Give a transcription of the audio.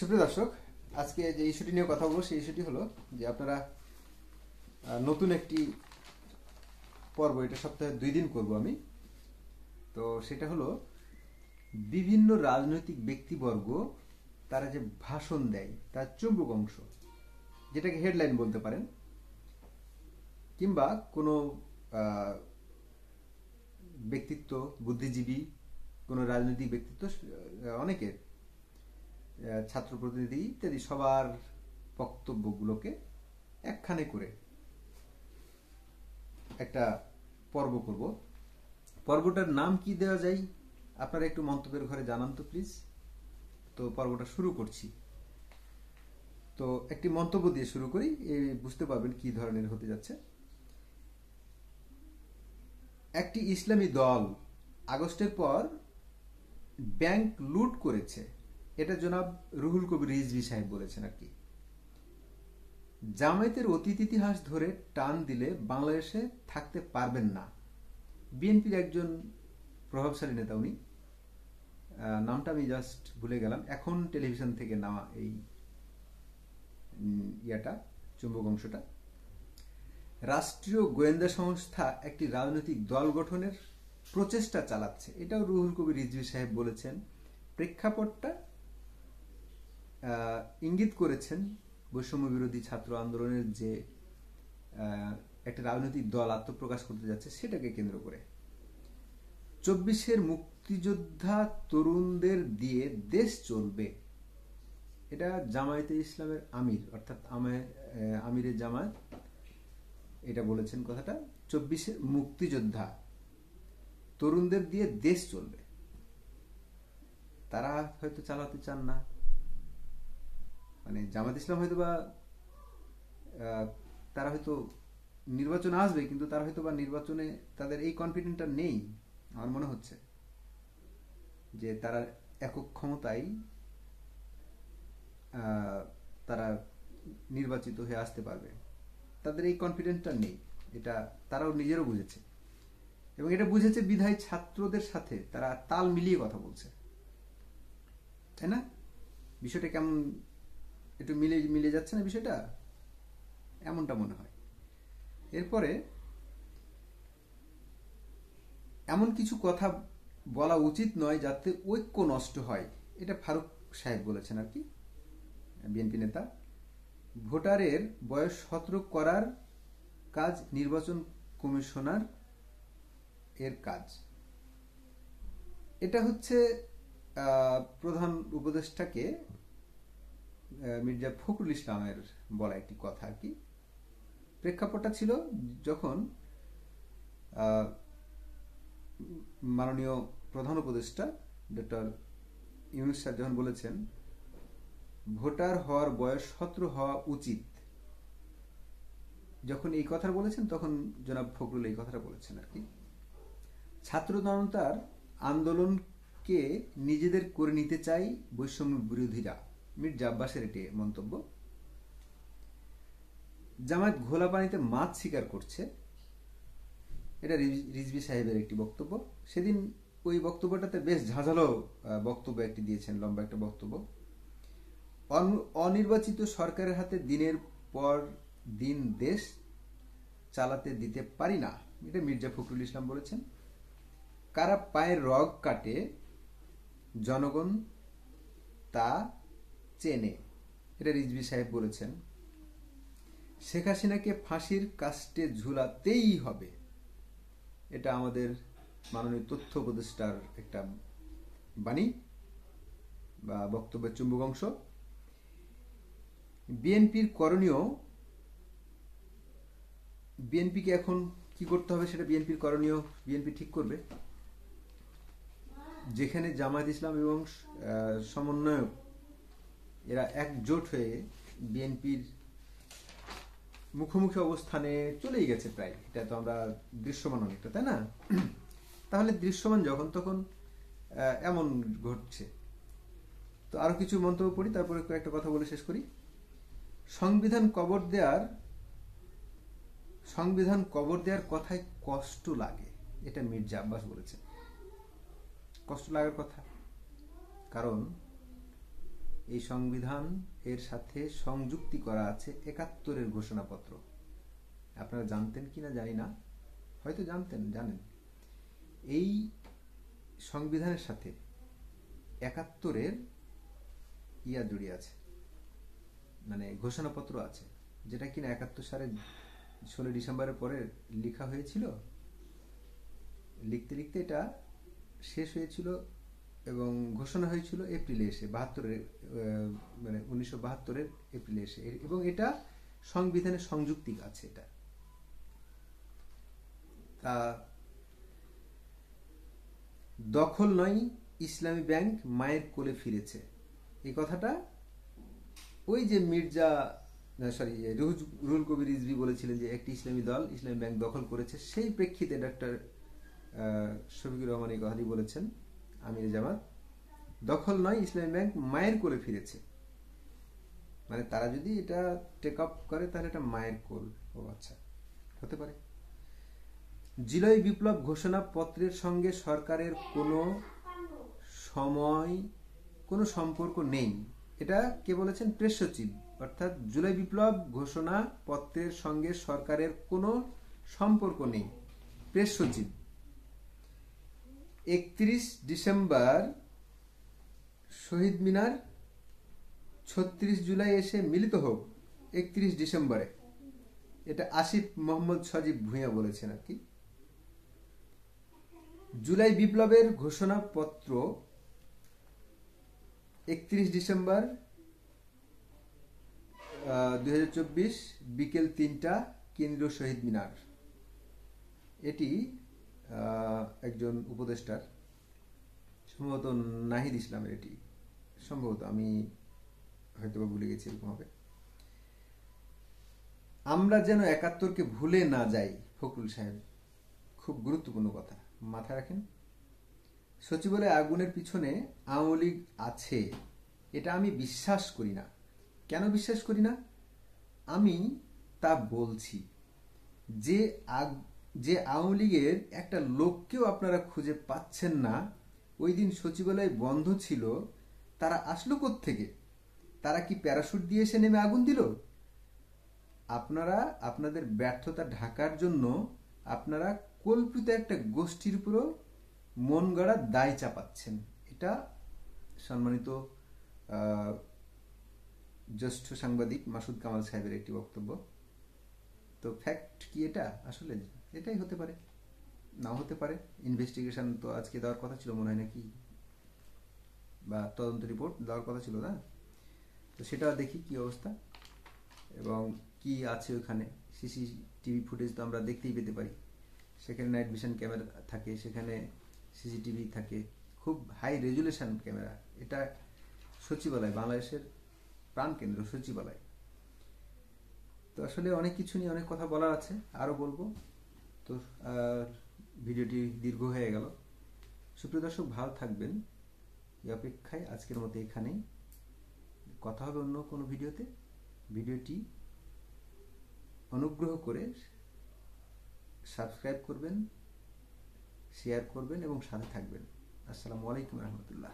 সুপ্রিয় দর্শক, আজকে যে ইস্যুটি নিয়ে কথা বলবো সেই ইস্যুটি হলো যে আপনারা নতুন একটি পর্ব, এটা সপ্তাহে 2 দিন করব আমি। তো সেটা হলো বিভিন্ন রাজনৈতিক ব্যক্তিবর্গ তারা যে ভাষণ দেয় তার চুম্বক অংশ, যেটাকে হেডলাইন বলতে পারেন, কিংবা কোনো ব্যক্তিত্ব, বুদ্ধিজীবী, কোনো রাজনৈতিক ব্যক্তিত্ব, অনেকের ছাত্র প্রতিনিধি ইত্যাদি সবার বক্তব্যগুলোকে একখানে করে একটা পর্ব করব। পর্বটার নাম কি দেওয়া যায় আপনারা একটু মন্তব্যের ঘরে জানান তো প্লিজ। তো পর্বটা শুরু করছি। তো একটি মন্তব্য দিয়ে শুরু করি, বুঝতে পারবেন কি ধরনের হতে যাচ্ছে। একটি ইসলামী দল আগস্টের পর ব্যাংক লুট করেছে, এটা জনাব রুহুল কবির রিজভী সাহেব বলেছেন আর কি। জামায়াতের অতীত ইতিহাস ধরে টান দিলে বাংলাদেশে থাকতে পারবেন না। বিএনপির একজন প্রভাবশালী নেতা, উনি নামটা আমি জাস্ট ভুলে গেলাম, এখন টেলিভিশন থেকে নেওয়া এই চুম্বক অংশটা। রাষ্ট্রীয় গোয়েন্দা সংস্থা একটি রাজনৈতিক দল গঠনের প্রচেষ্টা চালাচ্ছে, এটাও রুহুল কবির রিজভী সাহেব বলেছেন। প্রেক্ষাপটটা ইঙ্গিত করেছেন বৈষম্য বিরোধী ছাত্র আন্দোলনের যে একটা রাজনৈতিক দল আত্মপ্রকাশ করতে যাচ্ছে সেটাকে কেন্দ্র করে। 24-এর মুক্তিযোদ্ধা তরুণদের দিয়ে দেশ চলবে, এটা জামায়াতে ইসলামের আমির, অর্থাৎ আমিরে জামায়াত এটা বলেছেন কথাটা। 24-এর মুক্তিযোদ্ধা তরুণদের দিয়ে দেশ চলবে, তারা হয়তো চালাতে চান না, মানে জামায়াত ইসলাম হয়তো বা তারা হয়তো নির্বাচন আসবে, কিন্তু তারা হয়তো বা নির্বাচনে তাদের এই কনফিডেন্টটা নেই। আমার মনে হচ্ছে যে তারা একক ক্ষমতায় তারা নির্বাচিত হয়ে আসতে পারবে, তাদের এই কনফিডেন্টটা নেই। এটা তারাও নিজেরও বুঝেছে, এবং এটা বুঝেছে বিধায় ছাত্রদের সাথে তারা তাল মিলিয়ে কথা বলছে, তাই না? বিষয়টা কেমন একটু মিলে যাচ্ছে না বিষয়টা, এমনটা মনে হয়। এরপরে এমন কিছু কথা বলা উচিত নয় যাতে ঐক্য নষ্ট হয়, এটা ফারুক সাহেব বলেছেন আর কি, বিএনপি নেতা। ভোটারের বয়স 17 করার কাজ নির্বাচন কমিশনার এর কাজ। এটা হচ্ছে প্রধান উপদেষ্টাকে মির্জা ফখরুল ইসলামের বলা একটি কথা আর কি। প্রেক্ষাপটটা ছিল যখন মাননীয় প্রধান উপদেষ্টা ডক্টর ইউনূস স্যার যখন বলেছেন ভোটার হওয়ার বয়স 17 হওয়া উচিত, যখন এই কথা বলেছেন তখন জনাব ফখরুল এই কথাটা বলেছেন আর কি। ছাত্র জনতার আন্দোলনকে নিজেদের করে নিতে চাই বৈষম্য বিরোধীরা, মির্জা আব্বাসের এটি মন্তব্য। জামায়াত ঘোলা পানিতে মাছ শিকার করছে, এটা রিজভী সাহেবের একটি বক্তব্য। সেদিন ওই বক্তব্যটাতে বেশ ঝাঁঝালো বক্তব্য একটি দিয়েছেন, লম্বা একটা বক্তব্য। অনির্বাচিত সরকারের হাতে দিনের পর দিন দেশ চালাতে দিতে পারি না, এটা মির্জা ফখরুল ইসলাম বলেছেন। কারা পায়ের রগ কাটে জনগণ তা চেনে, এটা রিজভী সাহেব বলেছেন। শেখ হাসিনাকে ফাঁসির কাস্টে ঝুলাতেই হবে, এটা আমাদের মাননীয় তথ্য উপদেষ্টার একটা বাণী বা বক্তব্যের চুম্বক অংশ। বিএনপির করণীয়, বিএনপিকে এখন কি করতে হবে সেটা বিএনপির করণীয় বিএনপি ঠিক করবে। যেখানে জামায়াত ইসলাম এবং সমন্বয়ক এরা একজোট হয়ে বিএনপির মুখোমুখি অবস্থানে চলেই গেছে প্রায়, এটা তো আমরা দৃশ্যমান অনেকটা, তাই না? তাহলে দৃশ্যমান যখন তখন এমন ঘটছে। তো আরো কিছু মন্তব্য পড়ি, তারপরে কয়েকটা কথা বলে শেষ করি। সংবিধান কবর দেওয়ার কথায় কষ্ট লাগে, এটা মির্জা আব্বাস বলেছেন। কষ্ট লাগার কথা, কারণ এই সংবিধান এর সাথে সংযুক্তি করা আছে ৭১-এর ঘোষণাপত্র। আপনারা জানতেন কিনা জানি না, হয়তো জানেন। এই সংবিধানের সাথে ৭১-এর জড়িয়ে আছে, মানে ঘোষণাপত্র আছে, যেটা কিনা ৭১ সালে 16 ডিসেম্বরের পরে লেখা হয়েছিল। লিখতে লিখতে এটা শেষ হয়েছিল এবং ঘোষণা হয়েছিল এপ্রিলে এসে, ৭২-এর মানে 1972-এর এপ্রিলে এসে, এবং এটা সংবিধানের সংযুক্তি আছে। এটা দখল নয় ইসলামী ব্যাংক, মায়ের কোলে ফিরেছে। এই কথাটা ওই যে রুহুল কবির রিজভী বলেছিলেন যে একটি ইসলামী দল ইসলামী ব্যাংক দখল করেছে, সেই প্রেক্ষিতে ডক্টর শফিকুর রহমান এই কথাটি বলেছেন, আমির জামাত। দখল নয় ইসলামী ব্যাংক, মায়ের কোলে ফিরেছে, মানে তারা যদি এটা টেক আপ করে তাহলে এটা মায়ের কোল। ও আচ্ছা, হতে পারে। জুলাই বিপ্লব ঘোষণাপত্রের সঙ্গে সরকারের কোনো সম্পর্ক নেই, এটা কে বলেছেন? প্রেস সচিব। অর্থাৎ জুলাই বিপ্লব ঘোষণাপত্রের সঙ্গে সরকারের কোনো সম্পর্ক নেই, প্রেস সচিব। 31 ডিসেম্বর শহীদ মিনার, 36 জুলাই এসে মিলিত হোক 31 ডিসেম্বরে, এটা আসিফ মোহাম্মদ সজীব ভূঁইয়া বলেছেন আর কি। জুলাই বিপ্লবের ঘোষণাপত্র 31 ডিসেম্বর 2024 বিকেল 3টা, কেন্দ্র শহীদ মিনার। এটি একজন উপদেষ্টার, সম্ভবত নাহিদ ইসলামের, এটি সম্ভবত, আমি হয়তো ভুলে গেছি, এরকম হবে। আমরা যেন ৭১-কে ভুলে না যাই, ফখরুল সাহেব, খুব গুরুত্বপূর্ণ কথা, মাথায় রাখেন। সচিবালয় আগুনের পিছনে আওয়ামী লীগ আছে, এটা আমি বিশ্বাস করি না। কেন বিশ্বাস করি না আমি তা বলছি। যে আওয়ামী লীগের একটা লোককেও আপনারা খুঁজে পাচ্ছেন না, ওই দিন সচিবালয় বন্ধ ছিল, তারা আসলো কোত্থেকে? তারা কি প্যারাশুট দিয়ে এসে নেমে আগুন দিল? আপনারা আপনাদের ব্যর্থতা ঢাকার জন্য আপনারা কল্পিত একটা গোষ্ঠীর উপরও মন গড়া দায় চাপাচ্ছেন। এটা সম্মানিত জ্যেষ্ঠ সাংবাদিক মাসুদ কামাল সাহেবের একটি বক্তব্য। তো ফ্যাক্ট কি এটা? আসলে এটাই হতে পারে, নাও হতে পারে। ইনভেস্টিগেশন তো আজকে দেওয়ার কথা ছিল মনে হয়, নাকি, বা তদন্ত রিপোর্ট দেওয়ার কথা ছিল না? তো সেটা দেখি কি অবস্থা এবং কি আছে ওখানে। সিসিটিভি ফুটেজ তো আমরা দেখতেই পেতে পারি, সেখানে নাইট ভিশন ক্যামেরা থাকে, সেখানে সিসিটিভি থাকে, খুব হাই রেজুলেশন ক্যামেরা। এটা সচিবালয়, বাংলাদেশের প্রাণকেন্দ্র সচিবালয়। তো আসলে অনেক কিছু নিয়ে অনেক কথা বলার আছে, আরও বলবো। তো ভিডিওটি দীর্ঘ হয়ে গেল। সুপ্রিয় দর্শক, ভালো থাকবেন এই অপেক্ষায়। আজকের মতো এখানেই, কথা হবে অন্য কোনো ভিডিওতে। ভিডিওটি অনুগ্রহ করে সাবস্ক্রাইব করবেন, শেয়ার করবেন এবং সাথে থাকবেন। আসসালামু আলাইকুম রহমতুল্লাহ।